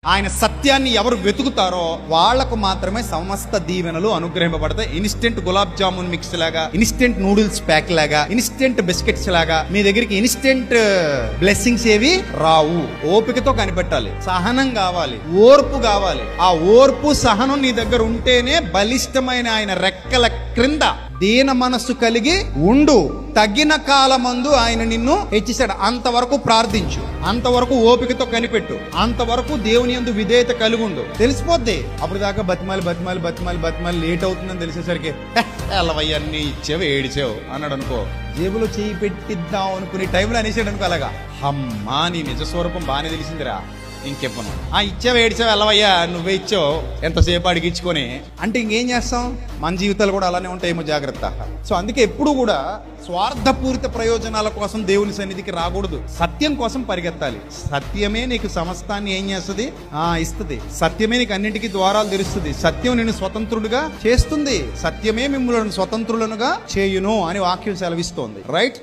ఆయన సత్యాన్ని ఎవరు వెతుకుతారో వాళ్లకు మాత్రమే సమస్త దీవెనలు అనుగ్రహింపబడతాయి. ఇన్స్టెంట్ గులాబ్ జామున్ మిక్స్ లాగా, ఇన్స్టెంట్ నూడిల్స్ ప్యాక్ లాగా, ఇన్స్టెంట్ బిస్కెట్స్ లాగా మీ దగ్గరికి ఇన్స్టెంట్ బ్లెస్సింగ్స్ ఏవి రావు. ఓపికతో కనిపెట్టాలి, సహనం కావాలి, ఓర్పు కావాలి. ఆ ఓర్పు సహనం నీ దగ్గర ఉంటేనే బలిష్టమైన ఆయన రెక్కల క్రింద దీన మనస్సు కలిగి ఉండు. తగిన కాలమందు ఆయన నిన్ను హెచ్చిస్తాడు. అంతవరకు ప్రార్థించు, అంతవరకు ఓపికతో కనిపెట్టు, అంతవరకు దేవుని యందు విధేయత కలిగి ఉండు. తెలిసిపోద్ది. అప్పుడు దాకా బతిమాలి లేట్ అవుతుందని తెలిసేసరికి అన్నీ ఇచ్చావు ఏడిచావు అన్నాడు అనుకో, జేబులో చేయి పెట్టిద్దాం అనుకునే టైంలో అనేసాడు అనుకో, అలాగా అమ్మా నీ నిజ స్వరూపం బాగానే తెలిసిందిరా, ఇంకెప్పను ఇచ్చావు ఏడిచావు వెళ్ళవయ్యా, నువ్వే ఇచ్చావు ఎంతసేపు అడిగించుకొని అంటే ఇంకేం చేస్తాం. మన జీవితాలు కూడా అలానే ఉంటాయేమో, జాగ్రత్త. సో అందుకే ఎప్పుడు కూడా స్వార్థపూరిత ప్రయోజనాల కోసం దేవుని సన్నిధికి రాకూడదు. సత్యం కోసం పరిగెత్తాలి. సత్యమే నీకు సమస్తాన్ని ఏం చేస్తుంది, ఇస్తుంది. సత్యమే నీకు అన్నింటికీ ద్వారాలు తెరుస్తుంది. సత్యం నిన్ను స్వతంత్రుడుగా చేస్తుంది. సత్యమే మిమ్మల్ని స్వతంత్రులనుగా చేయును అని వాక్యం సెలవిస్తోంది. రైట్.